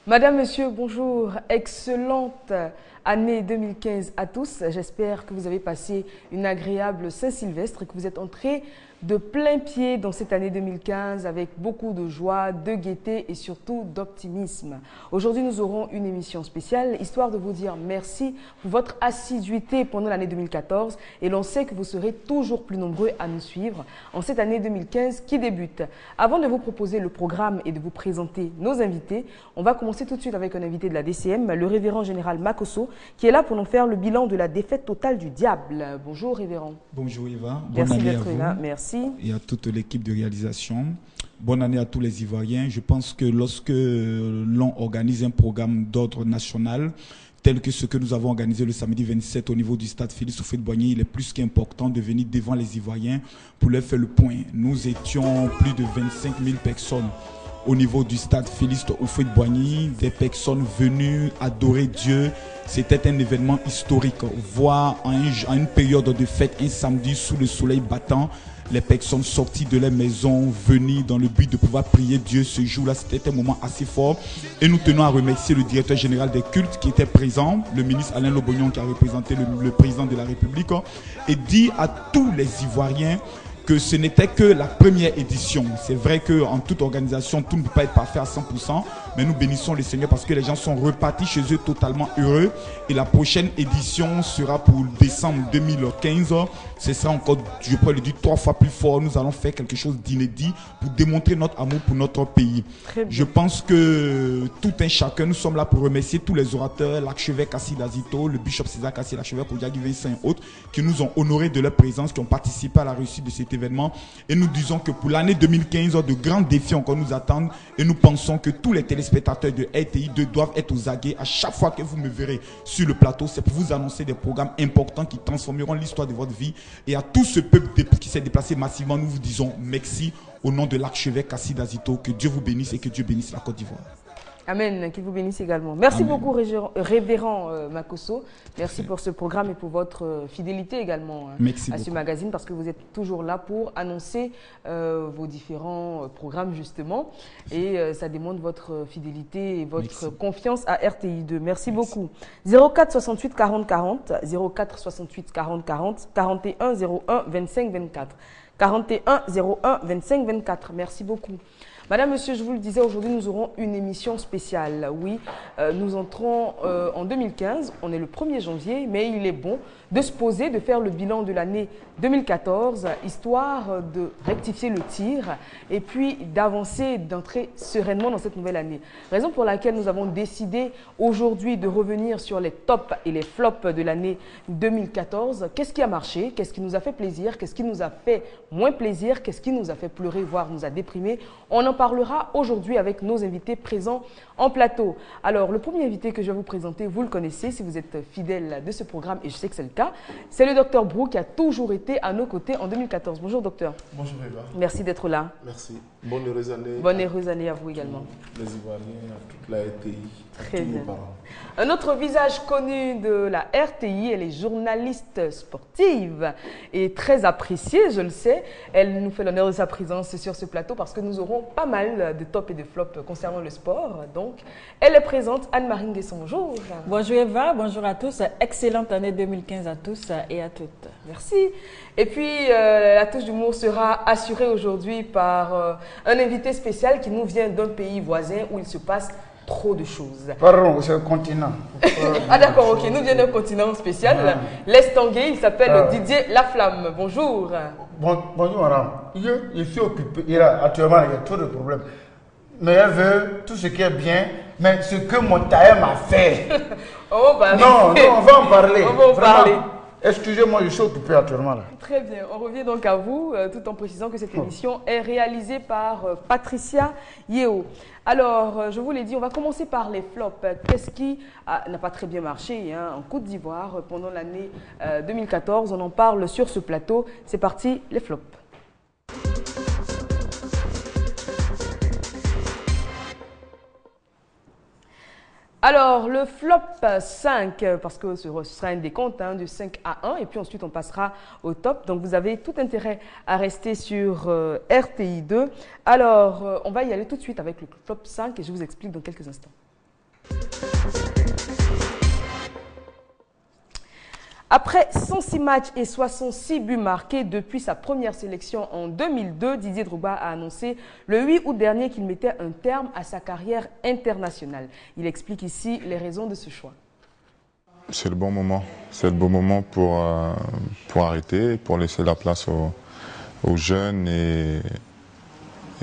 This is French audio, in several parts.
Madame, Monsieur, bonjour. Excellente année 2015 à tous. J'espère que vous avez passé une agréable Saint-Sylvestre et que vous êtes entrés de plein pied dans cette année 2015 avec beaucoup de joie, de gaieté et surtout d'optimisme. Aujourd'hui, nous aurons une émission spéciale, histoire de vous dire merci pour votre assiduité pendant l'année 2014 et l'on sait que vous serez toujours plus nombreux à nous suivre en cette année 2015 qui débute. Avant de vous proposer le programme et de vous présenter nos invités, on va commencer tout de suite avec un invité de la DCM, le révérend général Makosso, qui est là pour nous faire le bilan de la défaite totale du diable. Bonjour révérend. Bonjour Eva, Merci d'être là, merci. Et à toute l'équipe de réalisation. Bonne année à tous les Ivoiriens. Je pense que lorsque l'on organise un programme d'ordre national, tel que ce que nous avons organisé le samedi 27 au niveau du stade Félix Houphouët-Boigny, il est plus qu'important de venir devant les Ivoiriens pour leur faire le point. Nous étions plus de 25 000 personnes au niveau du stade Félix Houphouët-Boigny, des personnes venues adorer Dieu. C'était un événement historique. Voir en une période de fête, un samedi sous le soleil battant, les personnes sorties de leur maison, venues dans le but de pouvoir prier Dieu ce jour-là, c'était un moment assez fort. Et nous tenons à remercier le directeur général des cultes qui était présent, le ministre Alain Lobognon qui a représenté le président de la République, et dit à tous les Ivoiriens que ce n'était que la première édition. C'est vrai qu'en toute organisation, tout ne peut pas être parfait à 100%, mais nous bénissons le Seigneur parce que les gens sont repartis chez eux totalement heureux. Et la prochaine édition sera pour décembre 2015. Ce sera encore, je peux le dire, 3 fois plus fort. Nous allons faire quelque chose d'inédit pour démontrer notre amour pour notre pays. Je pense que tout un chacun, nous sommes là pour remercier tous les orateurs, l'archevêque Assis Azito, le bishop César Kassé, l'archevêque Odiagi Vincent et autres, qui nous ont honorés de leur présence, qui ont participé à la réussite de cet événement. Et nous disons que pour l'année 2015, de grands défis encore nous attendent. Et nous pensons que tous les téléspectateurs de RTI2 doivent être aux aguets. À chaque fois que vous me verrez sur le plateau, c'est pour vous annoncer des programmes importants qui transformeront l'histoire de votre vie. Et à tout ce peuple qui s'est déplacé massivement, nous vous disons merci au nom de l'archevêque Assis Azito. Que Dieu vous bénisse et que Dieu bénisse la Côte d'Ivoire. Amen, qu'il vous bénisse également. Merci Amen. beaucoup, révérend Makosso. Merci pour ce programme et pour votre fidélité également à ce magazine, parce que vous êtes toujours là pour annoncer vos différents programmes, justement. Et ça démontre votre fidélité et votre confiance à RTI2. Merci beaucoup. 04 68 40 40, 04 68 40 40, 41 01 25 24. 41 01 25 24. Merci beaucoup. Madame, Monsieur, je vous le disais, aujourd'hui, nous aurons une émission spéciale. Oui, nous entrons en 2015, on est le 1er janvier, mais il est bon de se poser, de faire le bilan de l'année 2014, histoire de rectifier le tir et puis d'avancer, d'entrer sereinement dans cette nouvelle année. Raison pour laquelle nous avons décidé aujourd'hui de revenir sur les tops et les flops de l'année 2014. Qu'est-ce qui a marché? Qu'est-ce qui nous a fait plaisir? Qu'est-ce qui nous a fait moins plaisir? Qu'est-ce qui nous a fait pleurer, voire nous a déprimés? On en parlera aujourd'hui avec nos invités présents en plateau. Alors, le premier invité que je vais vous présenter, vous le connaissez si vous êtes fidèle de ce programme, et je sais que c'est le cas, c'est le docteur Brou qui a toujours été à nos côtés en 2014. Bonjour docteur. Bonjour Eva. Merci d'être là. Merci. Bonne heureuse année. Bonne heureuse année à vous également. Les Ivoiriens, à toute la RTI, Très tous bien. nos parents. Un autre visage connu de la RTI, elle est journaliste sportive et très appréciée, je le sais. Elle nous fait l'honneur de sa présence sur ce plateau parce que nous aurons pas mal de tops et de flops concernant le sport. Donc, elle est présente, Anne-Marie Nguesson. Bonjour. Bonjour Eva, bonjour à tous. Excellente année 2015 à tous et à toutes. Merci. Et puis, la touche d'humour sera assurée aujourd'hui par un invité spécial qui nous vient d'un pays voisin où il se passe trop de choses. Pardon, c'est le continent. Ah d'accord, ok. Nous venons d'un continent spécial, l'Est Tanguay. Il s'appelle Didier Laflamme. Bonjour. Bonjour madame. Je suis occupé. Actuellement, il y a trop de problèmes. Mais elle veut tout ce qui est bien, mais ce que mon tailleur m'a fait. On va Non, on va en parler. On va en parler. Excusez-moi, je suis occupé actuellement là. Très bien, on revient donc à vous, tout en précisant que cette émission est réalisée par Patricia Yeo. Alors, je vous l'ai dit, on va commencer par les flops. Qu'est-ce qui n'a pas très bien marché en Côte d'Ivoire pendant l'année 2014? On en parle sur ce plateau. C'est parti, les flops. Alors, le flop 5, parce que ce sera un décompte du 5 à 1, et puis ensuite on passera au top. Donc, vous avez tout intérêt à rester sur RTI2. Alors, on va y aller tout de suite avec le flop 5 et je vous explique dans quelques instants. Après 106 matchs et 66 buts marqués depuis sa première sélection en 2002, Didier Drogba a annoncé le 8 août dernier qu'il mettait un terme à sa carrière internationale. Il explique ici les raisons de ce choix. C'est le bon moment. C'est le bon moment pour arrêter, pour laisser la place aux jeunes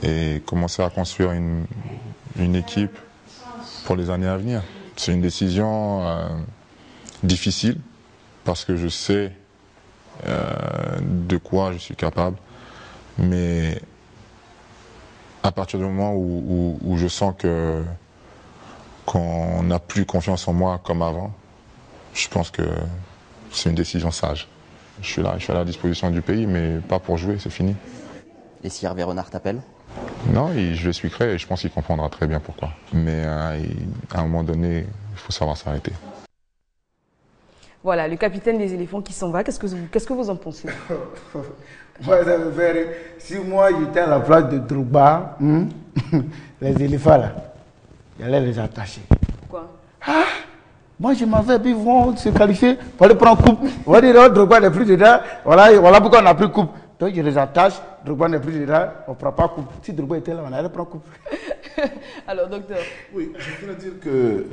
et commencer à construire une équipe pour les années à venir. C'est une décision difficile, parce que je sais de quoi je suis capable, mais à partir du moment où je sens qu'on n'a plus confiance en moi comme avant, je pense que c'est une décision sage. Je suis à la disposition du pays, mais pas pour jouer, c'est fini. Et si Hervé Renard t'appelle? Non, je l'expliquerai et je pense qu'il comprendra très bien pourquoi. Mais à un moment donné, il faut savoir s'arrêter. Voilà, le capitaine des éléphants qui s'en va. Qu'est-ce que vous en pensez? Moi, ça me fait rire. Si moi j'étais à la place de Drogba, les éléphants là, j'allais les attacher. Pourquoi? Moi je m'en vais, puis ils vont se qualifier pour aller prendre coupe. On va dire, oh, Drogba n'est plus dedans, voilà pourquoi on n'a plus coupe. Donc je les attache, Drogba n'est plus dedans, on ne prend pas coupe. Si Drogba était là, on allait prendre coupe. Alors, docteur. Oui, je voudrais dire que...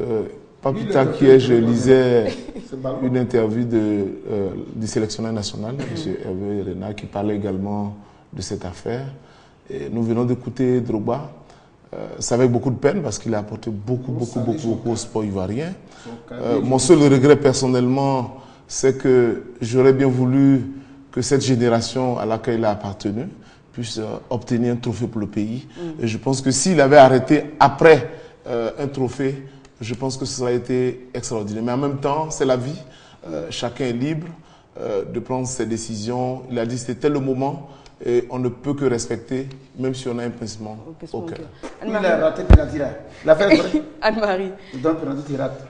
pas plus tard qu'hier, je lisais une interview du sélectionneur national, M. Hervé Renard, qui parlait également de cette affaire. Et nous venons d'écouter Drogba. C'est avec beaucoup de peine parce qu'il a apporté beaucoup au sport ivoirien. Mon seul regret personnellement, c'est que j'aurais bien voulu que cette génération à laquelle il a appartenu puisse obtenir un trophée pour le pays. Et je pense que s'il avait arrêté après un trophée, je pense que ça aurait été extraordinaire. Mais en même temps, c'est la vie. Chacun est libre de prendre ses décisions. Il a dit que c'était le moment et on ne peut que respecter, même si on a un pincement au cœur. Il a raté penalty là. L'affaire Anne-Marie. Donc penalty, tu rates.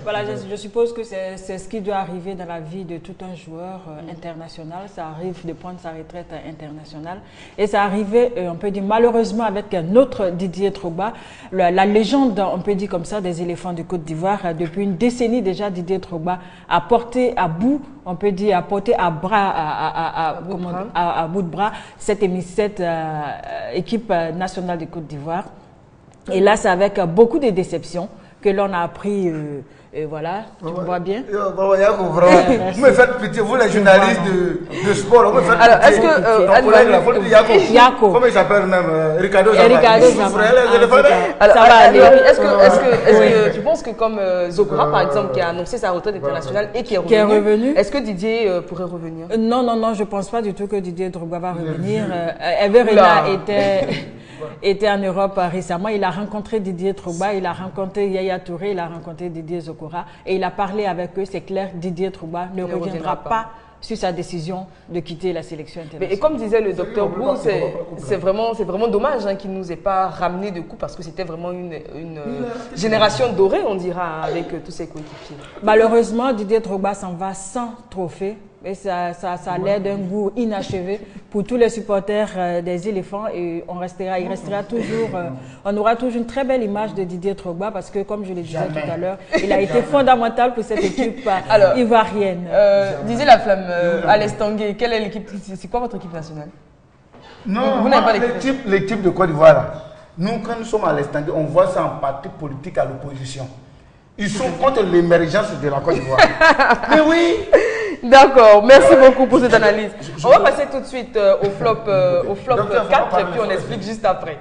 Voilà, je suppose que c'est ce qui doit arriver dans la vie de tout un joueur international. Ça arrive de prendre sa retraite internationale. Et ça arrivait, on peut dire, malheureusement avec un autre Didier Drogba, la légende, on peut dire comme ça, des éléphants de Côte d'Ivoire. Depuis une décennie déjà, Didier Drogba a porté à bout, on peut dire, a porté à bout de bras cette équipe nationale de Côte d'Ivoire. Et là, c'est avec beaucoup de déceptions que l'on a appris, voilà, tu me vois bien. Vous me faites pitié, vous les journalistes de sport, vous me faites pitié. Alors, est-ce que Yako, comment il s'appelle même, Ricardo Zama. Est-ce que tu penses que comme Zokora, par exemple, qui a annoncé sa retraite internationale et qui est revenu, est-ce que Didier pourrait revenir? Non, je ne pense pas du tout que Didier Drogba va revenir. Hervé Renard était en Europe récemment. Il a rencontré Didier Drogba, il a rencontré Yaya Touré, il a rencontré Didier Zokora et il a parlé avec eux. C'est clair, Didier Drogba ne reviendra pas sur sa décision de quitter la sélection internationale. Et comme disait le docteur Brou, c'est vraiment dommage qu'il ne nous ait pas ramené de coup parce que c'était vraiment une génération dorée, on dira, avec tous ses coéquipiers. Malheureusement, Didier Drogba s'en va sans trophée. Et ça a l'air d'un goût inachevé pour tous les supporters des éléphants et on aura toujours une très belle image de Didier Drogba parce que, comme je le disais tout à l'heure, il a été fondamental pour cette équipe ivoirienne. Disait la flamme, Alès Tanguay, quelle est l'équipe? C'est quoi votre équipe nationale? Non, l'équipe de Côte d'Ivoire, nous, quand nous sommes à Alès Tanguay, on voit ça en parti politique à l'opposition. Ils sont contre l'émergence de la Côte d'Ivoire. Mais oui! D'accord, merci beaucoup pour cette analyse. On va passer tout de suite au flop 4 et puis on explique juste après.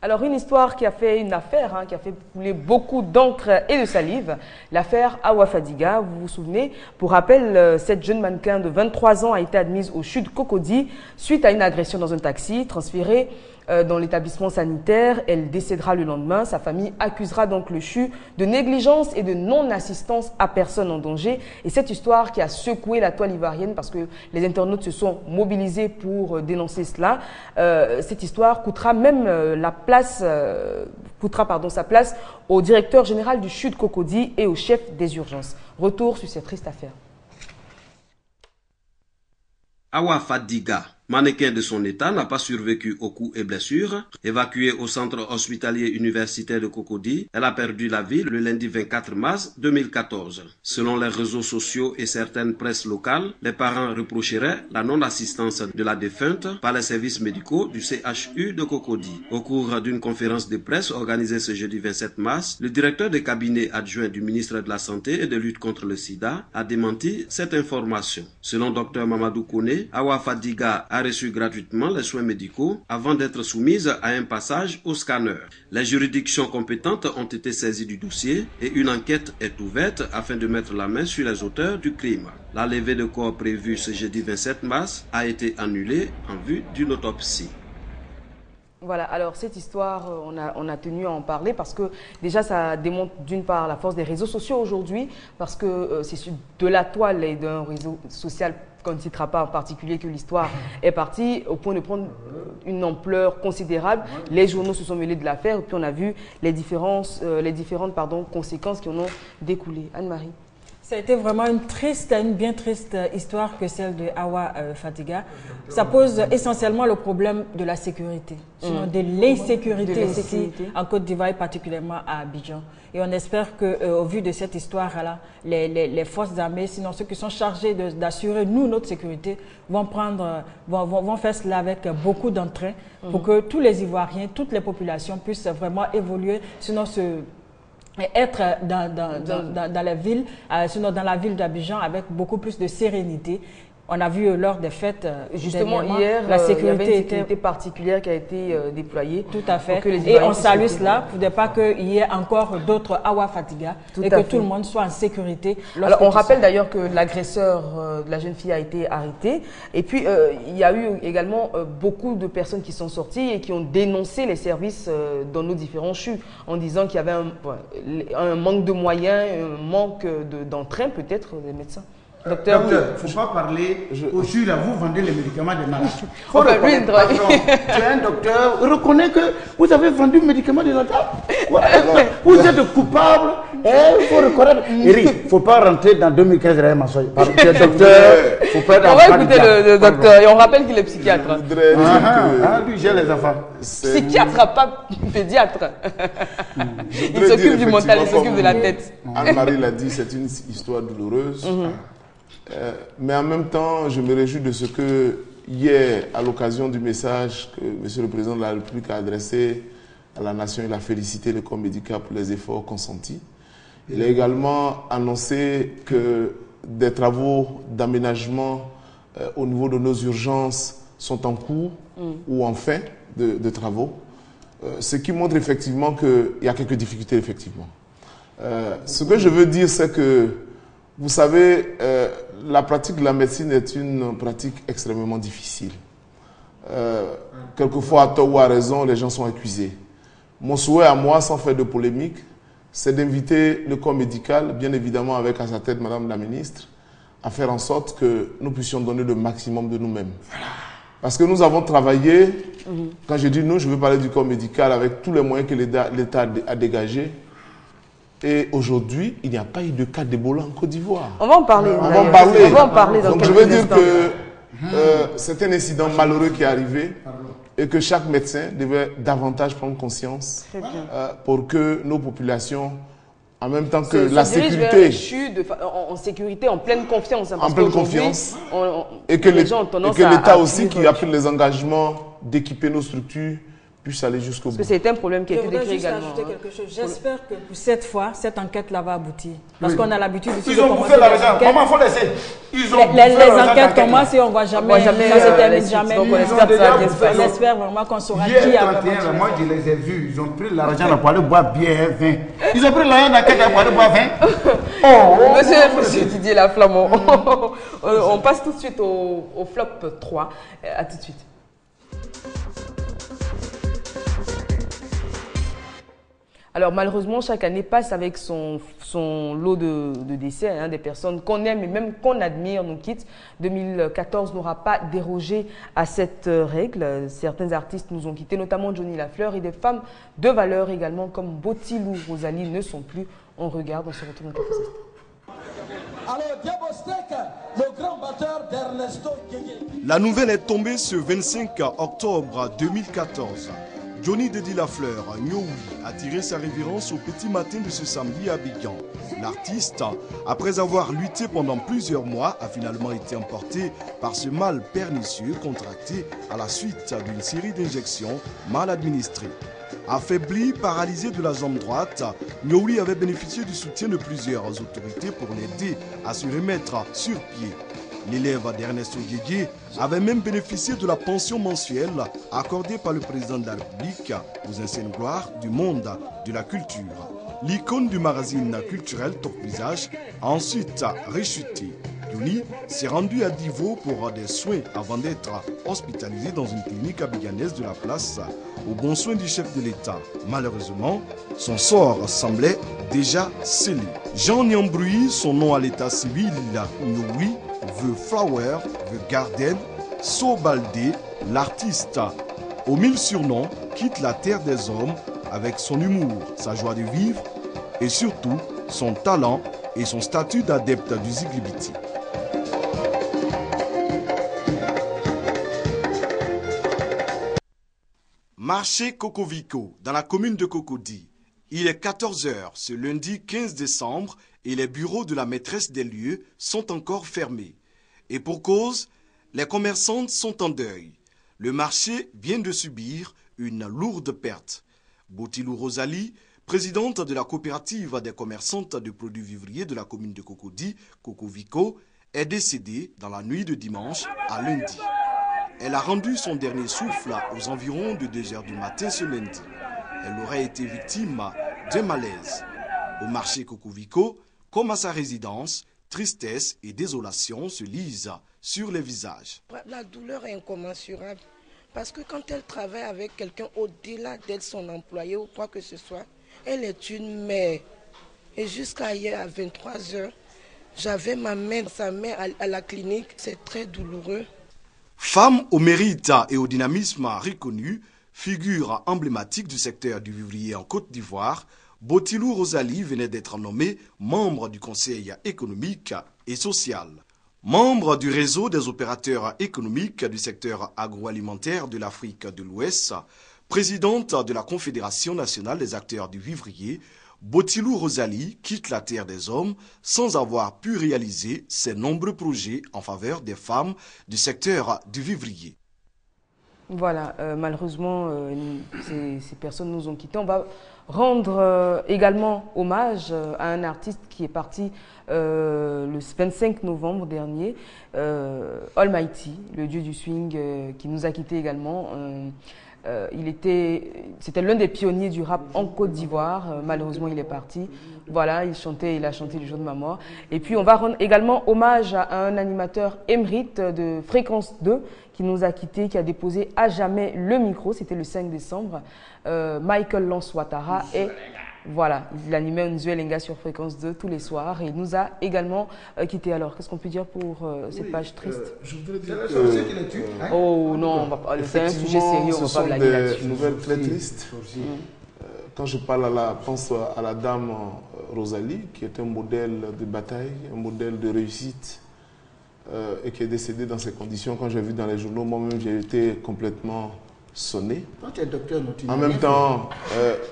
Alors, une histoire qui a fait une affaire, qui a fait couler beaucoup d'encre et de salive, l'affaire Awa Fadiga. Vous vous souvenez, pour rappel, cette jeune mannequin de 23 ans a été admise au CHU de Cocody suite à une agression dans un taxi, transférée dans l'établissement sanitaire. Elle décédera le lendemain. Sa famille accusera donc le CHU de négligence et de non-assistance à personne en danger. Et cette histoire qui a secoué la toile ivoirienne parce que les internautes se sont mobilisés pour dénoncer cela. Cette histoire coûtera même sa place au directeur général du CHU de Cocody et au chef des urgences. Retour sur cette triste affaire. Awa Fadiga, mannequin de son état, n'a pas survécu aux coups et blessures. Évacuée au centre hospitalier universitaire de Cocody, elle a perdu la vie le lundi 24 mars 2014. Selon les réseaux sociaux et certaines presses locales, les parents reprocheraient la non-assistance de la défunte par les services médicaux du CHU de Cocody. Au cours d'une conférence de presse organisée ce jeudi 27 mars, le directeur de cabinet adjoint du ministre de la Santé et de lutte contre le sida a démenti cette information. Selon Dr Mamadou Kone, Awa Fadiga a reçu gratuitement les soins médicaux avant d'être soumise à un passage au scanner. Les juridictions compétentes ont été saisies du dossier et une enquête est ouverte afin de mettre la main sur les auteurs du crime. La levée de corps prévue ce jeudi 27 mars a été annulée en vue d'une autopsie. Voilà, alors cette histoire, on a tenu à en parler parce que déjà ça démontre d'une part la force des réseaux sociaux aujourd'hui, parce que c'est de la toile et d'un réseau social qu'on ne citera pas en particulier que l'histoire est partie au point de prendre une ampleur considérable. Les journaux se sont mêlés de l'affaire et puis on a vu les différentes conséquences qui en ont découlé. Anne-Marie. Ça a été vraiment une bien triste histoire que celle de Awa Fadiga. Ça pose essentiellement le problème de la sécurité, sinon de l'insécurité aussi en Côte d'Ivoire, particulièrement à Abidjan. Et on espère qu'au vu de cette histoire-là, les forces armées, sinon ceux qui sont chargés d'assurer notre sécurité, vont faire cela avec beaucoup d'entrain pour que tous les Ivoiriens, toutes les populations puissent vraiment évoluer, sinon être dans la ville, sinon dans la ville d'Abidjan avec beaucoup plus de sérénité. On a vu lors des fêtes, justement hier, la sécurité était particulière qui a été déployée. Tout à fait. Et on salue cela pour ne pas qu'il y ait encore d'autres Awa Fadiga et que tout le monde soit en sécurité. Alors on rappelle d'ailleurs que l'agresseur de la jeune fille a été arrêté. Et puis il y a eu également beaucoup de personnes qui sont sorties et qui ont dénoncé les services dans nos différents CHU en disant qu'il y avait un manque de moyens, un manque d'entrain peut-être des médecins. Docteur, il ne faut pas parler au CHU, là, vous vendez les médicaments des malades. Il faut reconnaître, tu es un docteur, reconnais que vous avez vendu le médicament des malades. Vous êtes coupable, il faut reconnaître. Eric, il ne faut pas rentrer dans 2015 et mensonge. Tu es docteur, il faut pas on va écouter le docteur et on rappelle qu'il est psychiatre. Lui, j'ai les enfants. Psychiatre, pas pédiatre. Il s'occupe du mental, il s'occupe de la tête. Anne-Marie l'a dit, c'est une histoire douloureuse. Mais en même temps, je me réjouis de ce que hier, à l'occasion du message que M. le Président de la République a adressé à la nation, il a félicité le corps médical pour les efforts consentis. Il a également annoncé que des travaux d'aménagement au niveau de nos urgences sont en cours ou en fin de travaux, ce qui montre effectivement qu'il y a quelques difficultés, effectivement. Ce que je veux dire, c'est que, vous savez, la pratique de la médecine est une pratique extrêmement difficile. Quelquefois, à tort ou à raison, les gens sont accusés. Mon souhait à moi, sans faire de polémique, c'est d'inviter le corps médical, bien évidemment avec à sa tête Madame la Ministre, à faire en sorte que nous puissions donner le maximum de nous-mêmes. Parce que nous avons travaillé, quand je dis nous, je veux parler du corps médical, avec tous les moyens que l'État a dégagés. Et aujourd'hui, il n'y a pas eu de cas d'Ebola en Côte d'Ivoire. On va en parler. On va en parler. Donc je veux dire que c'est un incident malheureux qui est arrivé et que chaque médecin devait davantage prendre conscience pour que nos populations, en même temps que la sécurité, en sécurité, en pleine confiance. En pleine confiance. Et que l'État aussi qui a pris les engagements d'équiper nos structures puisse aller jusqu'au bout. Parce que c'est un problème qui a été décrit également. J'espère que pour cette fois, cette enquête-là va aboutir. Parce qu'on a l'habitude de Ils ont bouffé l'argent. Comment faut laisser? Les enquêtes commencent et on ne voit jamais. Ça se termine jamais. Donc on espère vraiment qu'on saura qui a vraiment. Moi, je les ai vus. Ils ont pris l'argent pour aller boire bière, vin. Ils ont pris l'argent d'enquête pour aller boire vin. Monsieur Didier Laflamme, on passe tout de suite au flop 3. À tout de suite. Alors malheureusement, chaque année passe avec son lot de décès. Hein, des personnes qu'on aime et même qu'on admire nous quittent. 2014 n'aura pas dérogé à cette règle. Certains artistes nous ont quittés, notamment Johnny Lafleur, et des femmes de valeur également comme Botilou Rosalie ne sont plus. On regarde, on se retrouve dans quelques instants. Alors, Diabostek, le grand batteur d'Ernesto Guégué. La nouvelle est tombée ce 25 octobre 2014. Johnny Dedi Lafleur, Nyoui, a tiré sa révérence au petit matin de ce samedi à Abidjan. L'artiste, après avoir lutté pendant plusieurs mois, a finalement été emporté par ce mal pernicieux contracté à la suite d'une série d'injections mal administrées. Affaibli, paralysé de la jambe droite, Nyoui avait bénéficié du soutien de plusieurs autorités pour l'aider à se remettre sur pied. L'élève d'Ernesto Guégué avait même bénéficié de la pension mensuelle accordée par le président de la République aux anciennes gloires du monde de la culture. L'icône du magazine culturel Top Visage a ensuite rechuté. Johnny s'est rendu à Divo pour des soins avant d'être hospitalisé dans une clinique abidjanaise de la place aux bons soins du chef de l'État. Malheureusement, son sort semblait déjà scellé. Jean Nyambroui, son nom à l'état civil, Nyoui, The Flower, The Garden, Sobaldé, l'artiste aux 1000 surnoms, quitte la terre des hommes avec son humour, sa joie de vivre et surtout son talent et son statut d'adepte du Ziglibiti. Marché Cocovico, dans la commune de Cocody. Il est 14 h ce lundi 15 décembre et les bureaux de la maîtresse des lieux sont encore fermés. Et pour cause, les commerçantes sont en deuil. Le marché vient de subir une lourde perte. Botilou Rosalie, présidente de la coopérative des commerçantes de produits vivriers de la commune de Cocody, Cocovico, est décédée dans la nuit de dimanche à lundi. Elle a rendu son dernier souffle aux environs de 2 h du matin ce lundi. Elle aurait été victime d'un malaise. Au marché Cocovico, comme à sa résidence, tristesse et désolation se lisent sur les visages. La douleur est incommensurable parce que quand elle travaille avec quelqu'un au-delà d'être son employé ou quoi que ce soit, elle est une mère. Et jusqu'à hier à 23 h, j'avais ma mère, sa mère à la clinique. C'est très douloureux. Femme au mérite et au dynamisme reconnu, figure emblématique du secteur du vivrier en Côte d'Ivoire, Botilou Rosalie venait d'être nommée membre du Conseil économique et social. Membre du réseau des opérateurs économiques du secteur agroalimentaire de l'Afrique de l'Ouest, présidente de la Confédération nationale des acteurs du vivrier, Botilou Rosalie quitte la terre des hommes sans avoir pu réaliser ses nombreux projets en faveur des femmes du secteur du vivrier. Voilà, malheureusement, ces personnes nous ont quittés. On va rendre également hommage à un artiste qui est parti le 25 novembre dernier, Almighty, le dieu du swing, qui nous a quittés également. C'était l'un des pionniers du rap en Côte d'Ivoire. Malheureusement, il est parti. Voilà, il a chanté le jour de ma mort. Et puis, on va rendre également hommage à un animateur émérite de Fréquence 2 qui nous a quittés, qui a déposé à jamais le micro. C'était le 5 décembre. Michael Lance Ouattara. Et voilà, il animait Nzuelenga sur Fréquence 2 tous les soirs. Et il nous a également quittés. Alors, qu'est-ce qu'on peut dire pour cette page triste? Je voudrais dire oh non, c'est un sujet sérieux, on ne va pas blaguer là-dessus. Ce sont des nouvelles très tristes. Quand je parle pense à la dame Rosalie, qui est un modèle de bataille, un modèle de réussite, et qui est décédée dans ces conditions. Quand j'ai vu dans les journaux, moi-même, j'ai été complètement sonné. Toi, tu es docteur, en même temps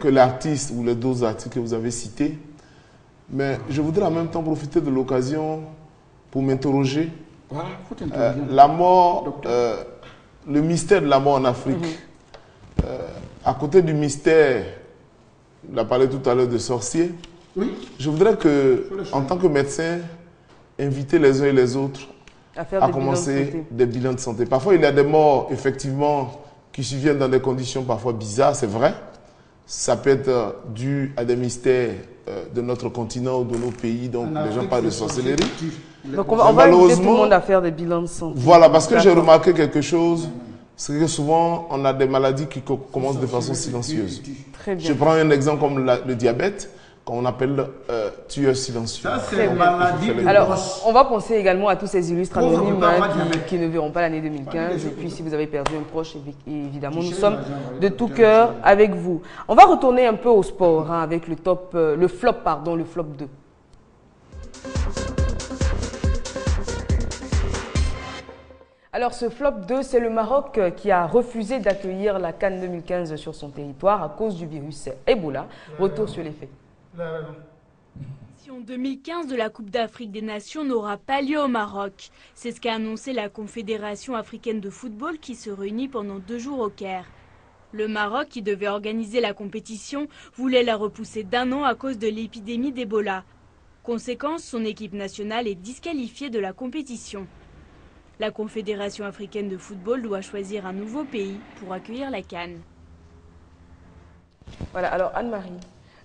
que l'artiste ou les deux artistes que vous avez cités. Mais je voudrais en même temps profiter de l'occasion pour m'interroger. Voilà, la mort, le mystère de la mort en Afrique. À côté du mystère, on a parlé tout à l'heure de sorciers. Oui. Je voudrais que, en tant que médecin, inviter les uns et les autres à commencer des bilans de santé. Parfois, il y a des morts, effectivement, qui surviennent dans des conditions parfois bizarres, c'est vrai. Ça peut être dû à des mystères de notre continent ou de nos pays, donc les gens parlent de sorcellerie. Donc on va inviter tout le monde à faire des bilans de santé. Voilà, parce que j'ai remarqué quelque chose, c'est que souvent, on a des maladies qui commencent de façon silencieuse. Très bien. Je prends un exemple comme le diabète, qu'on appelle tueur silencieux. Ça, c'est une maladie de Alors, on va penser également à tous ces illustres anonymes qui ne verront pas l'année 2015. Et puis, si vous avez perdu un proche, évidemment, nous sommes de tout cœur avec vous. On va retourner un peu au sport avec le flop 2. Alors ce flop 2, c'est le Maroc qui a refusé d'accueillir la CAN 2015 sur son territoire à cause du virus Ebola. Retour sur les faits. En 2015 de la Coupe d'Afrique des Nations n'aura pas lieu au Maroc. C'est ce qu'a annoncé la Confédération africaine de football qui se réunit pendant 2 jours au Caire. Le Maroc, qui devait organiser la compétition, voulait la repousser d'1 an à cause de l'épidémie d'Ebola. Conséquence, son équipe nationale est disqualifiée de la compétition. La Confédération africaine de football doit choisir un nouveau pays pour accueillir la CAN. Voilà, alors Anne-Marie,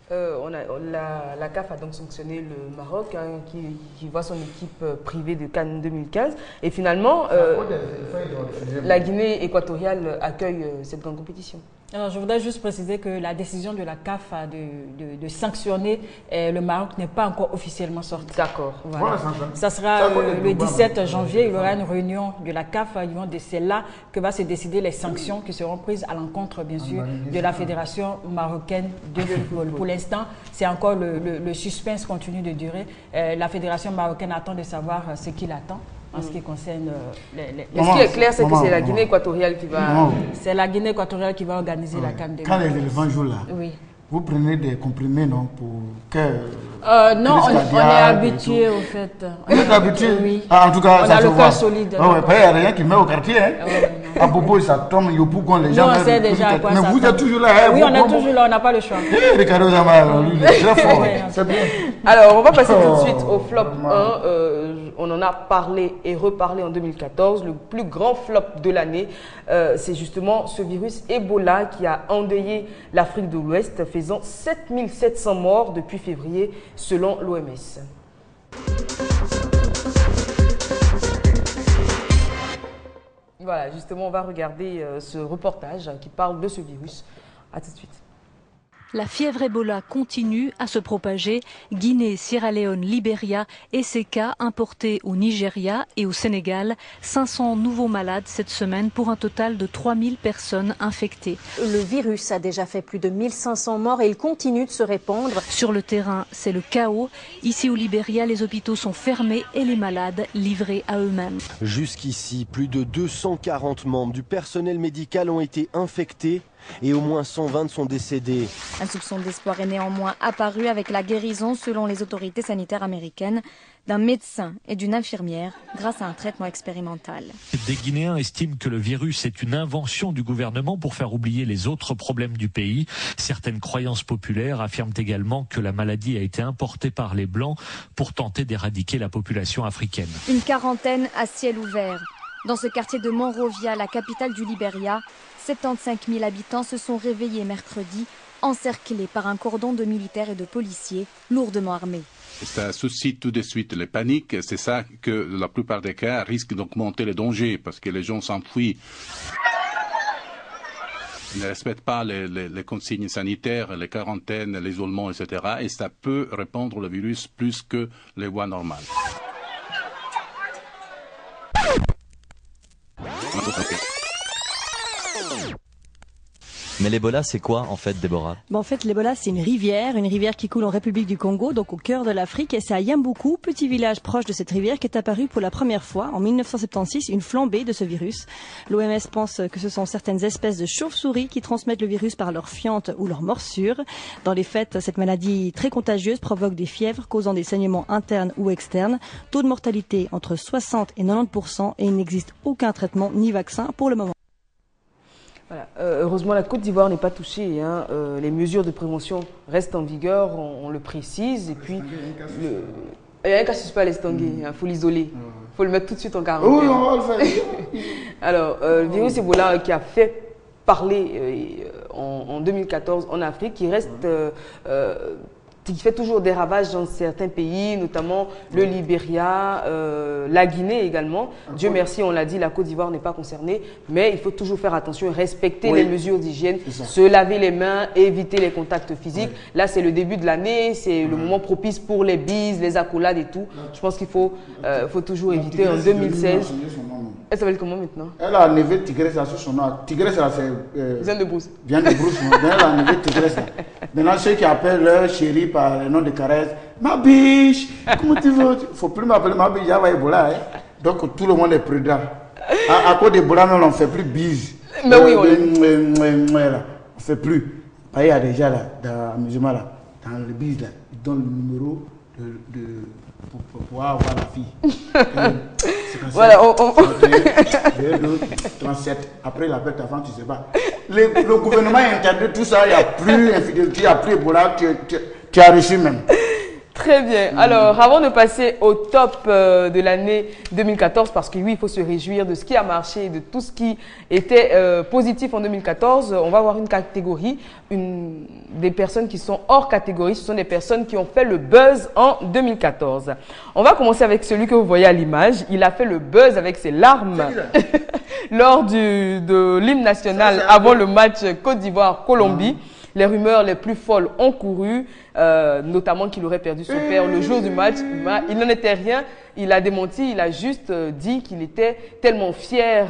la CAF a donc sanctionné le Maroc qui voit son équipe privée de CAN 2015 et finalement la Guinée équatoriale accueille cette grande compétition. Alors, je voudrais juste préciser que la décision de la CAF de sanctionner le Maroc n'est pas encore officiellement sortie. D'accord. Voilà. Ça sera le 17 janvier, il y aura une réunion de la CAF. C'est là que va se décider les sanctions qui seront prises à l'encontre, bien sûr, de la Fédération marocaine de football. Pour l'instant, c'est encore le suspense continue de durer. La Fédération marocaine attend de savoir ce qu'il attend. En ce qui concerne ce qui est clair, c'est que c'est la Guinée équatoriale qui va... C'est la Guinée équatoriale qui va organiser la CAN 2015. Quand les éléphants jouent là, vous prenez des comprimés, non, pour que... non, on est habitué, au fait. On est habitué? Oui. Ah, en tout cas, on ça a se le voit. cœur solide. Il n'y a rien qui met au quartier. Hein. À Bobo, ça tombe, il y a beaucoup de gens... Nous, on sait déjà à quoi ça mais vous tombe. êtes toujours là. Hein, oui, on est toujours là, on n'a pas le choix. Ricardo Zama, lui, il est très fort. C'est bien. Alors, on va passer tout de suite au flop 1. On en a parlé et reparlé en 2014. Le plus grand flop de l'année, c'est justement ce virus Ebola qui a endeuillé l'Afrique de l'Ouest, faisant 7700 morts depuis février, selon l'OMS. Voilà, justement, on va regarder ce reportage qui parle de ce virus. À tout de suite. La fièvre Ebola continue à se propager. Guinée, Sierra Leone, Libéria et ces cas importés au Nigeria et au Sénégal. 500 nouveaux malades cette semaine pour un total de 3000 personnes infectées. Le virus a déjà fait plus de 1500 morts et il continue de se répandre. Sur le terrain, c'est le chaos. Ici au Libéria, les hôpitaux sont fermés et les malades livrés à eux-mêmes. Jusqu'ici, plus de 240 membres du personnel médical ont été infectés et au moins 120 sont décédés. Un soupçon d'espoir est néanmoins apparu avec la guérison, selon les autorités sanitaires américaines, d'un médecin et d'une infirmière grâce à un traitement expérimental. Des Guinéens estiment que le virus est une invention du gouvernement pour faire oublier les autres problèmes du pays. Certaines croyances populaires affirment également que la maladie a été importée par les Blancs pour tenter d'éradiquer la population africaine. Une quarantaine à ciel ouvert. Dans ce quartier de Monrovia, la capitale du Libéria, 75 000 habitants se sont réveillés mercredi, encerclés par un cordon de militaires et de policiers lourdement armés. Ça suscite tout de suite les paniques. C'est ça que la plupart des cas risquent d'augmenter les dangers parce que les gens s'enfuient. Ils ne respectent pas les consignes sanitaires, les quarantaines, l'isolement, etc. Et ça peut répandre le virus plus que les voies normales. Mais l'Ebola, c'est quoi en fait, Déborah? En fait, l'Ebola, c'est une rivière qui coule en République du Congo, donc au cœur de l'Afrique. Et c'est à Yamboukou, petit village proche de cette rivière, qu'est apparu pour la première fois, en 1976, une flambée de ce virus. L'OMS pense que ce sont certaines espèces de chauves-souris qui transmettent le virus par leur fiente ou leur morsure. Dans les faits, cette maladie très contagieuse provoque des fièvres causant des saignements internes ou externes. Taux de mortalité entre 60 et 90% et il n'existe aucun traitement ni vaccin pour le moment. Voilà. Heureusement, la Côte d'Ivoire n'est pas touchée. Les mesures de prévention restent en vigueur, on le précise. Et puis, il y a un cas suspect à l'Estangui, il faut l'isoler. Il faut le mettre tout de suite en quarantaine. Oui, on va le faire. Alors, le virus Ebola qui a fait parler en 2014 en Afrique, qui reste... qui fait toujours des ravages dans certains pays, notamment le Libéria, la Guinée également. Dieu merci, on l'a dit, la Côte d'Ivoire n'est pas concernée, mais il faut toujours faire attention, respecter les mesures d'hygiène, se laver les mains, éviter les contacts physiques. Là, c'est le début de l'année, c'est le moment propice pour les bises, les accolades et tout. Je pense qu'il faut toujours éviter. En 2016, elle s'appelle comment maintenant? Elle a enlevé Tigresse sur son nom. Tigresse, c'est... Viande de brousse. Viande de brousse, elle a enlevé Tigresse. Maintenant, ceux qui appellent leur chérie par le nom de caresse, ma biche, comment tu veux? Il ne faut plus m'appeler ma biche, il y a Ebola. Donc tout le monde est prudent. À cause des bras, on ne fait plus bise. Mais oui, on ne fait plus. Il y a déjà là, dans l'amusement, là, dans le bise, là, ils donnent le numéro pour pouvoir avoir la fille. Voilà, 37. Après, il appelle ta femme, tu ne sais pas. Le gouvernement interdit tout ça, il n'y a plus infidélité, il n'y a plus Ebola, tu as reçu même. Très bien. Alors, avant de passer au top de l'année 2014, parce que oui, il faut se réjouir de ce qui a marché et de tout ce qui était positif en 2014, on va avoir une catégorie, des personnes qui sont hors catégorie. Ce sont des personnes qui ont fait le buzz en 2014. On va commencer avec celui que vous voyez à l'image. Il a fait le buzz avec ses larmes lors de l'hymne national avant le match Côte d'Ivoire-Colombie. Les rumeurs les plus folles ont couru, notamment qu'il aurait perdu son père le jour du match. Il n'en était rien, il a démenti, il a juste dit qu'il était tellement fier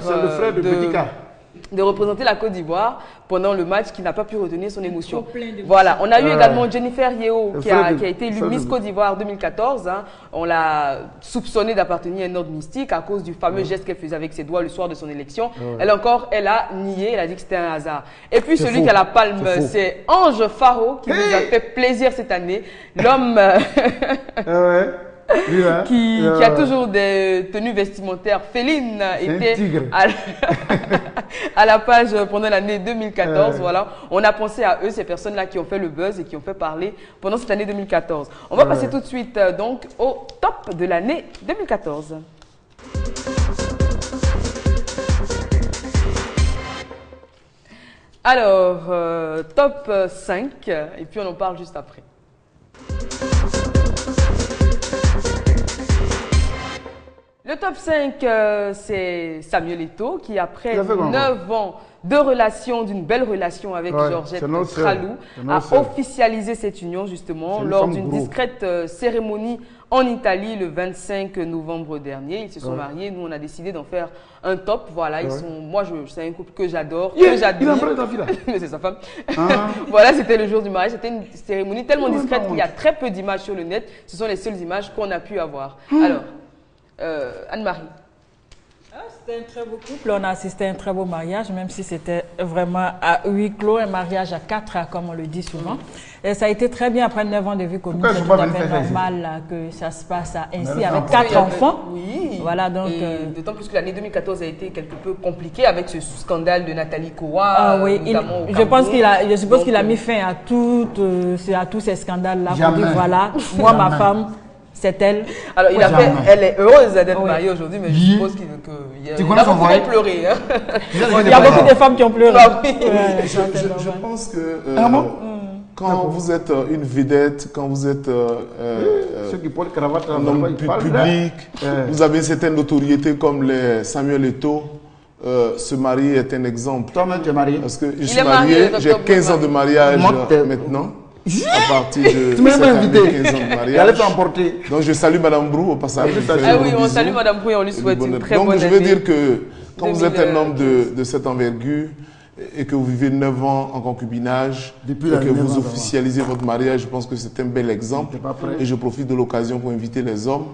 de représenter la Côte d'Ivoire pendant le match qu'il n'a pas pu retenir son émotion. Voilà, on a eu également Jennifer Yeo qui a été élue Miss Côte d'Ivoire 2014. Hein. On l'a soupçonnée d'appartenir à un ordre mystique à cause du fameux geste qu'elle faisait avec ses doigts le soir de son élection. Elle a nié, elle a dit que c'était un hasard. Et puis celui qui a la palme, c'est Ange Faro qui nous a fait plaisir cette année. L'homme qui a toujours des tenues vestimentaires félines était à la page pendant l'année 2014. Voilà, on a pensé à eux, ces personnes-là qui ont fait le buzz et qui ont fait parler pendant cette année 2014. On va passer tout de suite donc au top de l'année 2014. Alors, top 5, et puis on en parle juste après. Le top 5, c'est Samuel Eto'o qui, après 9 ans de relation, d'une belle relation avec Georgette Tralou, a officialisé cette union justement lors d'une discrète cérémonie en Italie le 25 novembre dernier. Ils se sont mariés. Nous, on a décidé d'en faire un top. Voilà, ils sont. Moi, c'est un couple que j'adore, que j'admire. Mais c'est sa femme. Voilà, c'était le jour du mariage. C'était une cérémonie tellement discrète qu'il y a très peu d'images sur le net. Ce sont les seules images qu'on a pu avoir. Alors, Anne-Marie. C'était un très beau couple, on a assisté à un très beau mariage, même si c'était vraiment à huis clos, un mariage à 4, comme on le dit souvent. Et ça a été très bien après 9 ans de vie commune, c'est tout à fait normal que ça se passe ainsi, avec 4 enfants. Oui, voilà, donc d'autant plus que l'année 2014 a été quelque peu compliquée avec ce scandale de Nathalie Kowa. Ah oui, je suppose qu'il a mis fin à tous ces scandales-là pour dire voilà, moi, ma femme, c'est elle. Alors, elle est heureuse d'être mariée aujourd'hui, mais je suppose qu'il y a beaucoup qui ont pleuré. Hein. Il y a beaucoup de femmes qui ont pleuré. Je pense que quand vous êtes une vedette, quand vous êtes un homme public, vous avez une certaine notoriété comme les Samuel Eto'o. Se marier est un exemple. Toi-même, tu es marié? Parce que je suis marié, j'ai 15 ans de mariage maintenant. À partir de 15 ans de mariage. Donc je salue Madame Brou au passage. Oui, on salue Madame Brou et on lui souhaite une très bonne année. Donc je veux dire que quand vous êtes un homme de cette envergure et que vous vivez 9 ans en concubinage et que vous officialisez votre mariage, je pense que c'est un bel exemple. Et je profite de l'occasion pour inviter les hommes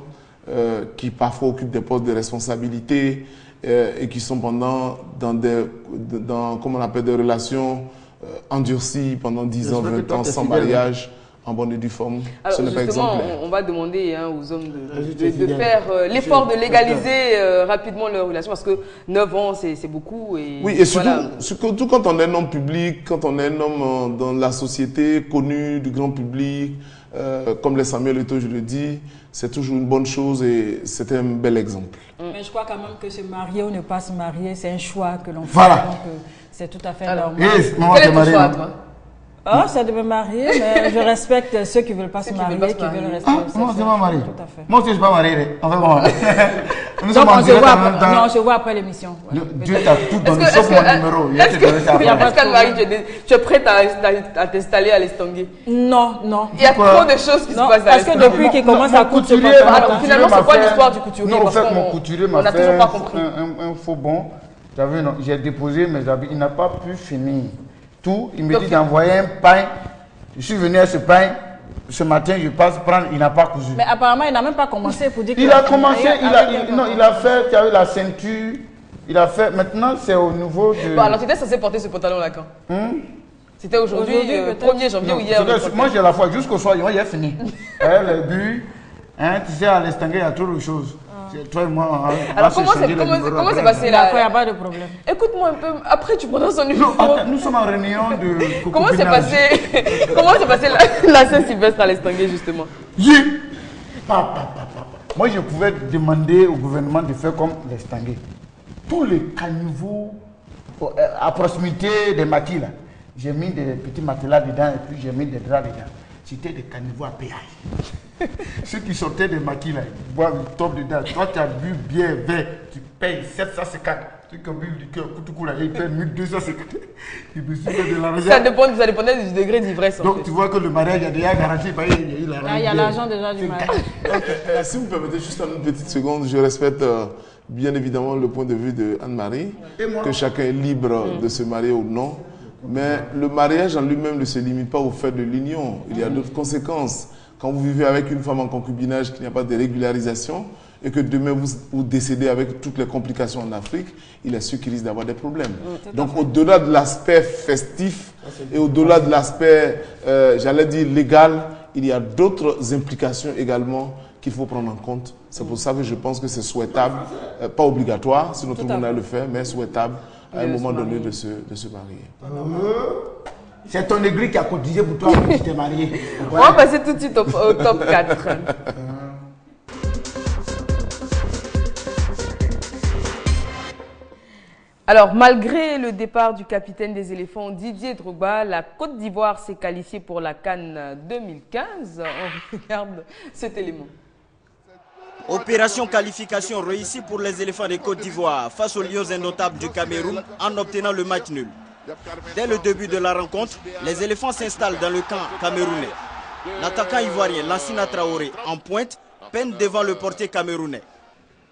qui parfois occupent des postes de responsabilité et qui sont dans comment on appelle, des relations endurci pendant 10 ans, 20 ans, sans mariage, en bonne et due forme. Alors, ce n'est pas exemplaire. On va demander aux hommes de faire l'effort de légaliser rapidement leur relation, parce que 9 ans, c'est beaucoup. Oui, et surtout quand on est un homme public, quand on est un homme dans la société, connu du grand public, comme les Samuel Eto'o, je le dis, c'est toujours une bonne chose et c'était un bel exemple. Mais je crois quand même que se marier ou ne pas se marier, c'est un choix que l'on fait. Voilà. Donc, c'est tout à fait normal. Quel est ton choix, toi? Oh, c'est de me marier, mais je respecte ceux qui ne veulent pas se marier, qui veulent rester. Moi, je vais marier. Tout à fait. Moi aussi, je ne suis pas marié. Enfin bon. Donc, on se voit en même temps. Non, je vois après l'émission. Dieu t'a tout donné, sauf mon numéro. Est-ce qu'Anne-Marie, tu es prête à t'installer à l'Estangui? Non, non. Il y a trop de choses qui se passent à l'Estangui. Parce que depuis qu'il commence à couturier, alors finalement, c'est quoi l'histoire du couturier? Non, en fait, mon couturier m'a fait un faux bon. J'ai déposé mes habits, il n'a pas pu finir tout. Il me dit d'envoyer un pain. Je suis venu à ce pain. Ce matin, je passe prendre, il n'a pas cousu. Mais apparemment, il n'a même pas commencé pour dire qu'il a commencé, il a fait, tu as vu la ceinture, Il a fait, maintenant c'est au niveau de... Bon, alors tu étais censé porter ce pantalon-là quand C'était aujourd'hui, 1er janvier ou hier? Moi j'ai la foi, jusqu'au soir, il est fini. Les buts, tu sais, à l'estanguet, il y a trop de choses. Toi et moi, alors comment c'est passé là? Il n'y a pas de problème. Écoute-moi un peu, après tu prends son numéro. Nous sommes en réunion de... Comment s'est passé la Saint-Sylvestre à l'estanguet justement? Moi je pouvais demander au gouvernement de faire comme l'estanguet. Tous les caniveaux à proximité des maquis là, j'ai mis des petits matelas dedans et puis j'ai mis des draps dedans. C'était des caniveaux à péage. Ceux qui sortaient des maquis là, ils boivent, ils tombent dedans. Toi tu as bu bien vert, tu payes 750. Ceux qui ont bu du cœur, coup là, ils payent 1250. Ils me suivent de l'argent. Ça dépendait du degré d'ivresse. Donc tu vois que le mariage a déjà garanti, il y a l'argent déjà du mariage. Si vous me permettez juste une petite seconde, je respecte bien évidemment le point de vue de Anne-Marie, que chacun est libre de se marier ou non. Mais le mariage en lui-même ne se limite pas au fait de l'union. Il y a d'autres conséquences. Quand vous vivez avec une femme en concubinage, qu'il n'y a pas de régularisation, et que demain vous décédez avec toutes les complications en Afrique, il est sûr qu'il risque d'avoir des problèmes. Donc au-delà de l'aspect festif et au-delà de l'aspect, j'allais dire, légal, il y a d'autres implications également qu'il faut prendre en compte. C'est pour ça que je pense que c'est souhaitable, pas obligatoire, sinon tout le monde a le faire, mais souhaitable à un moment donné de se marier. C'est ton aigri qui a cotisé pour toi pour te marier. On va passer tout de suite au top 4. Alors, malgré le départ du capitaine des éléphants Didier Drogba, la Côte d'Ivoire s'est qualifiée pour la CAN 2015. On regarde cet élément. Opération qualification réussie pour les éléphants de Côte d'Ivoire face aux Lions indomptables du Cameroun en obtenant le match nul. Dès le début de la rencontre, les éléphants s'installent dans le camp camerounais. L'attaquant ivoirien Lassina Traoré en pointe peine devant le portier camerounais.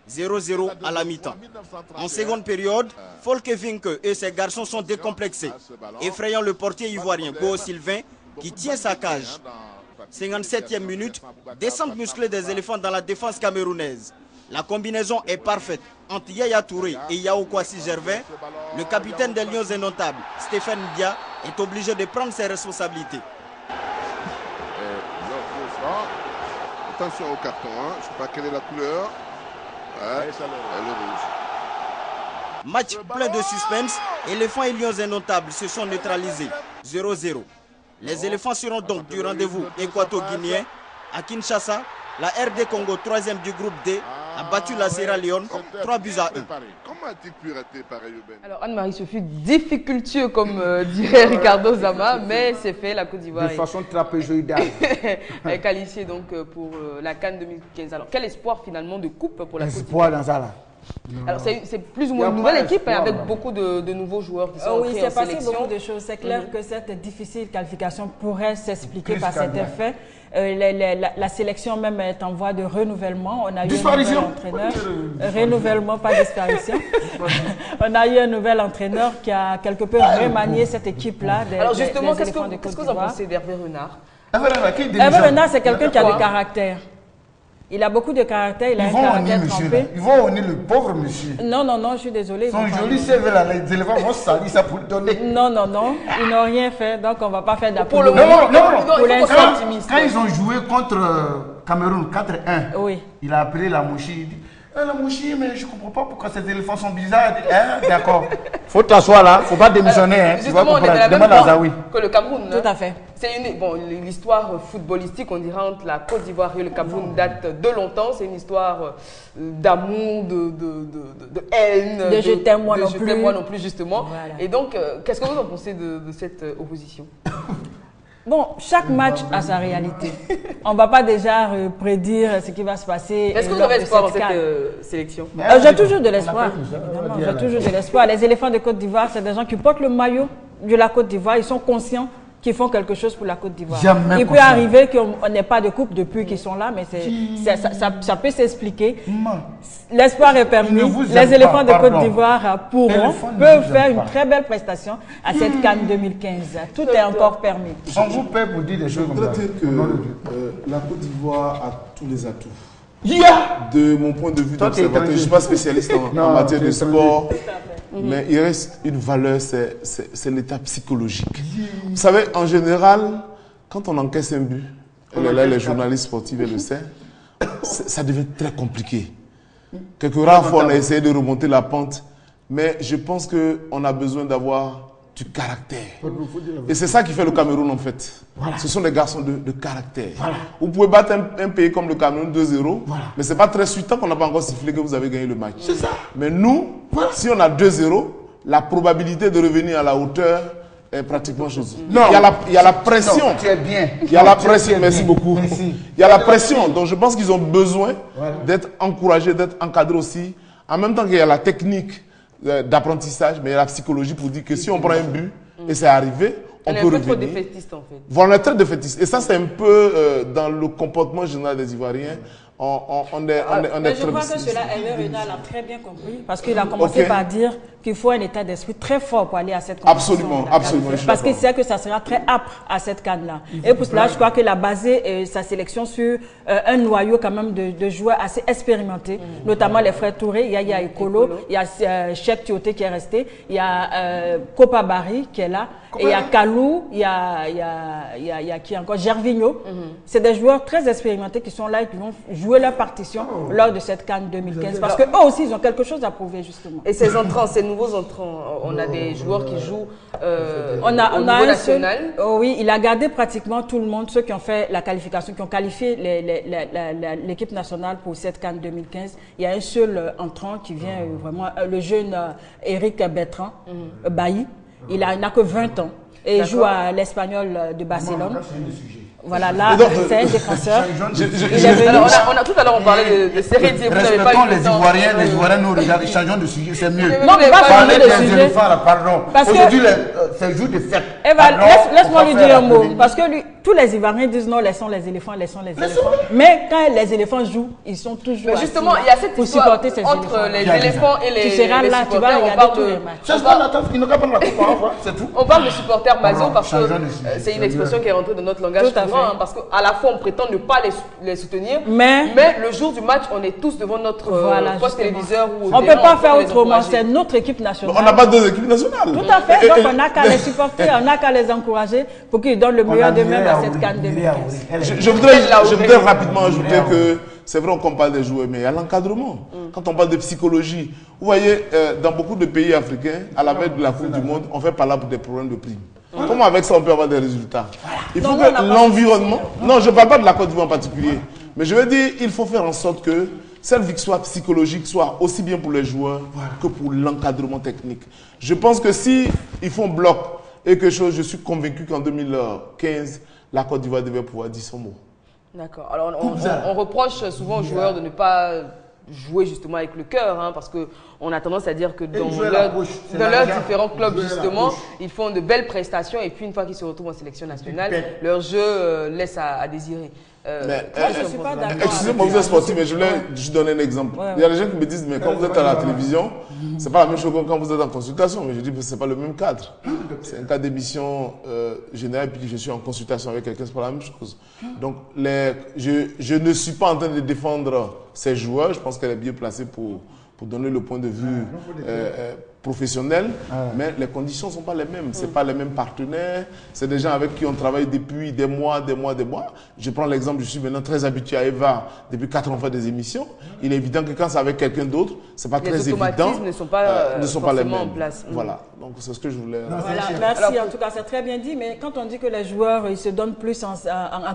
0-0 à la mi-temps. En seconde période, Folke Vinke et ses garçons sont décomplexés, effrayant le portier ivoirien Go Sylvain qui tient sa cage. 57e minute, descente musclée des éléphants dans la défense camerounaise. La combinaison est parfaite entre Yaya Touré et Yao Kwasi Gervais. Le capitaine des Lions indomptables, Stéphane Dia, est obligé de prendre ses responsabilités. Attention au carton, je ne sais pas quelle est la couleur. Le rouge. Match plein de suspense, éléphants et Lions indomptables se sont neutralisés. 0-0. Les éléphants seront donc du rendez-vous équato-guinéen à Kinshasa. La RD Congo, 3e du groupe D, a battu la Sierra Leone 3 buts à 1. Comment a-t-il pu rater pareil? Alors Anne-Marie, ce fut difficultueux comme dirait Ricardo Zama, mais c'est fait, la Côte d'Ivoire. De façon trapézoïdale. est qualifiée donc pour la CAN 2015. Alors quel espoir finalement de coupe pour la Côte d'Ivoire? Espoir dans ça là. Alors c'est plus ou moins une nouvelle équipe avec beaucoup de nouveaux joueurs qui sont oui, entrés en sélection. Oui, c'est passé beaucoup de choses. C'est clair que cette difficile qualification pourrait s'expliquer par cet effet. La sélection même est en voie de renouvellement. On a eu un nouvel entraîneur. Renouvellement, pas disparition. On a eu un nouvel entraîneur qui a quelque peu remanié cette équipe-là. Alors justement, qu'est-ce que vous en pensez d'Hervé Renard? Hervé Renard, c'est quelqu'un qui a du caractère. Il a beaucoup de caractère, il a un caractère trempé. Ils vont honner le pauvre monsieur. Non, je suis désolée. Son joli CV là, les éléphants vont salir ça pour le donner. Non, ils n'ont rien fait, donc on ne va pas faire d'apologie. Quand ils ont joué contre Cameroun 4-1, oui. Il a appelé la mouchi, il dit la mouchi, mais je ne comprends pas pourquoi ces éléphants sont bizarres. D'accord. Faut t'asseoir là, faut pas démissionner. Justement, on est à la même temps que le Cameroun. Tout à fait. C'est l'histoire footballistique, on dirait, entre la Côte d'Ivoire et le Cameroun date de longtemps. C'est une histoire d'amour, de haine, de je t'aime moi non plus, justement. Voilà. Et donc, qu'est-ce que vous en pensez de cette opposition? Bon, chaque match a sa réalité. On ne va pas déjà prédire ce qui va se passer. Est-ce que vous avez espoir dans cette sélection? J'ai toujours de l'espoir. J'ai toujours de l'espoir. Les éléphants de Côte d'Ivoire, c'est des gens qui portent le maillot de la Côte d'Ivoire. Ils sont conscients qu'ils font quelque chose pour la Côte d'Ivoire. Il peut arriver qu'on n'ait pas de coupe depuis qu'ils sont là, mais ça peut s'expliquer. L'espoir est permis. Les éléphants de Côte d'Ivoire peuvent faire une très belle prestation à cette CAN 2015. Tout est encore permis. On vous paie pour dire des choses comme ça. La Côte d'Ivoire a tous les atouts De mon point de vue d'observateur, je ne suis pas spécialiste en matière de sport, mais il reste une valeur, c'est l'état psychologique. Vous savez, en général, quand on encaisse un but, les journalistes sportifs le savent, ça devient très compliqué. Quelques rares fois, on a essayé de remonter la pente, mais je pense qu'on a besoin d'avoir du caractère. Et c'est ça qui fait le Cameroun en fait. Voilà. Ce sont des garçons de caractère. Voilà. Vous pouvez battre un pays comme le Cameroun 2-0, mais ce n'est pas très suitant qu'on n'a pas encore sifflé que vous avez gagné le match. C'est ça. Mais nous, si on a 2-0, la probabilité de revenir à la hauteur est pratiquement chose. Non. Il y a la pression. Non, tu es bien. Il y a la pression. Merci beaucoup. Merci. Il y a la pression. Donc je pense qu'ils ont besoin d'être encouragés, d'être encadrés aussi. En même temps qu'il y a la technique d'apprentissage, mais il y a la psychologie pour dire que si on prend un but et c'est arrivé, on peut revenir. On est un peu trop défaitiste en fait. Voilà, on est très défaitiste. Et ça, c'est un peu dans le comportement général des Ivoiriens. On est je crois que cela, Aimé Renard l'a très bien compris, parce qu'il a commencé par dire qu'il faut un état d'esprit très fort pour aller à cette compétition. Absolument, absolument. Parce qu'il sait que ça sera très âpre à cette CAN-là. Et pour cela, je crois qu'il a basé sa sélection sur un noyau quand même de joueurs assez expérimentés, notamment les frères Touré, il y a Ekolo, il y a Cheikh Tioté qui est resté, il y a Kopa Barry qui est là, et il y a Kalou, il y a qui encore, Gervinho. C'est des joueurs très expérimentés qui sont là et qui vont jouer leur partition lors de cette CAN 2015. Parce qu'eux aussi, ils ont quelque chose à prouver, justement. Et ces entrants, ces nouveaux entrants, on a des joueurs qui jouent on a au niveau national. Oui, il a gardé pratiquement tout le monde, ceux qui ont fait la qualification, qui ont qualifié l'équipe nationale pour cette CAN 2015. Il y a un seul entrant qui vient vraiment, le jeune Eric Bertrand, Bailly. Il n'a que 20 ans et il joue à l'Espagnol de Barcelone. Voilà, là, c'est un défenseur. On a tout à l'heure on parlait de série. Respectons les Ivoiriens, les Ivoiriens nous regardent, changeons de sujet, c'est mieux. Non, mais pas changer de sujet. Pardon. Aujourd'hui, c'est jour de fête. Eva, laisse-moi lui dire un mot. Parce que tous les Ivoiriens disent non, laissons les éléphants, laissons les éléphants. Mais quand les éléphants jouent, ils sont toujours. Mais justement, il y a cette histoire entre les éléphants et les supporters. Tu vas regarder tous les matchs. C'est ça, c'est tout. On parle de supporters Mazo parce que c'est une expression qui est rentrée dans notre langage. Parce qu'à la fois on prétend ne pas les soutenir, mais le jour du match on est tous devant notre poste téléviseur. On ne peut pas faire autrement, c'est notre équipe nationale. On n'a pas deux équipes nationales. Tout à fait, donc on n'a qu'à les supporter, on n'a qu'à les encourager pour qu'ils donnent le meilleur d'eux-mêmes à cette CAN 2015. Je voudrais rapidement ajouter que c'est vrai qu'on parle des joueurs, mais il y a l'encadrement. Quand on parle de psychologie, vous voyez, dans beaucoup de pays africains, à la veille de la Coupe du Monde, on fait par là pour des problèmes de prime. Comment avec ça on peut avoir des résultats? Il faut que l'environnement... Non, je ne parle pas de la Côte d'Ivoire en particulier. Mais je veux dire, il faut faire en sorte que cette victoire psychologique soit aussi bien pour les joueurs que pour l'encadrement technique. Je pense que si il faut un bloc et quelque chose, je suis convaincu qu'en 2015, la Côte d'Ivoire devait pouvoir dire son mot. D'accord. Alors on reproche souvent aux joueurs de ne pas jouer justement avec le cœur, parce qu'on a tendance à dire que dans leurs différents clubs justement, ils font de belles prestations et puis une fois qu'ils se retrouvent en sélection nationale, leur jeu laisse à désirer. Excusez-moi, vous êtes sportif, mais je voulais juste donner un exemple. Il y a des gens qui me disent, mais quand vous êtes à la télévision, c'est pas la même chose que quand vous êtes en consultation. Mais je dis que c'est pas le même cadre. C'est un cas d'émission générale, puis je suis en consultation avec quelqu'un, c'est pas la même chose. Donc, je ne suis pas en train de défendre ces joueurs. Je pense qu'elle est bien placée pour donner le point de vue professionnel, mais les conditions ne sont pas les mêmes. Ce pas les mêmes partenaires. C'est des gens avec qui on travaille depuis des mois. Je prends l'exemple, je suis maintenant très habitué à Eva. Depuis 4 ans, on fait des émissions. Il est évident que quand c'est avec quelqu'un d'autre, ce n'est pas très évident. Les automatismes ne sont pas les mêmes. En place. Voilà, donc c'est ce que je voulais... Voilà. Merci, en tout cas, c'est très bien dit. Mais quand on dit que les joueurs ils se donnent plus en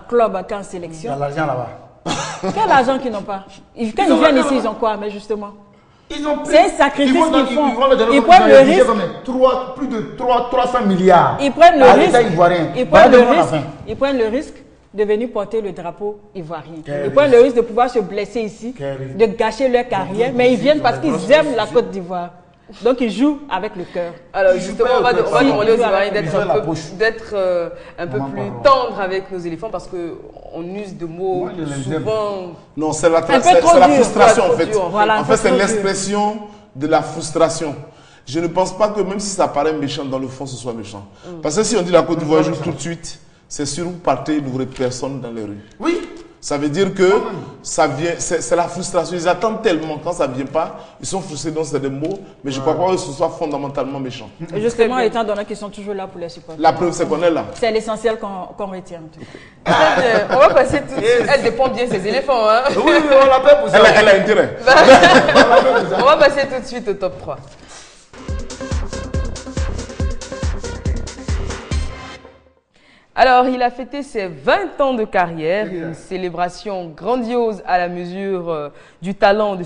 club qu'en sélection... Il y a l'argent là-bas. Quel argent qu'ils n'ont pas? Quand ils viennent ici, ils ont quoi? Mais justement... C'est un sacrifice qu'ils font. Ils prennent le risque. Plus de 300 milliards. Ils prennent le risque de venir porter le drapeau ivoirien. Ils prennent le risque de pouvoir se blesser ici, de gâcher leur carrière, mais ils viennent parce qu'ils aiment la Côte d'Ivoire. Donc ils jouent avec le cœur. Alors justement, on va demander aux Ivoiriens d'être un peu plus tendres avec nos éléphants parce qu'on use de mots souvent... Non, c'est la frustration en fait. En fait, c'est l'expression de la frustration. Je ne pense pas que même si ça paraît méchant, dans le fond, ce soit méchant. Parce que si on dit la Côte d'Ivoire joue tout de suite, c'est sûr, vous partez, vous n'aurez personne dans les rues. Oui. Ça veut dire que ça vient, c'est la frustration. Ils attendent tellement quand ça ne vient pas. Ils sont frustrés, donc c'est des mots. Mais je ne crois pas que ce soit fondamentalement méchant. Et justement, étant donné qu'ils sont toujours là pour les supporters. La preuve, c'est qu'on est là. C'est l'essentiel qu'on retient. On va passer tout de suite. Elle dépend bien ses éléphants. Hein. Oui, on l'appelle pour ça. Elle a intérêt. On va passer tout de suite au top 3. Alors, il a fêté ses 20 ans de carrière, une célébration grandiose à la mesure du talent de ses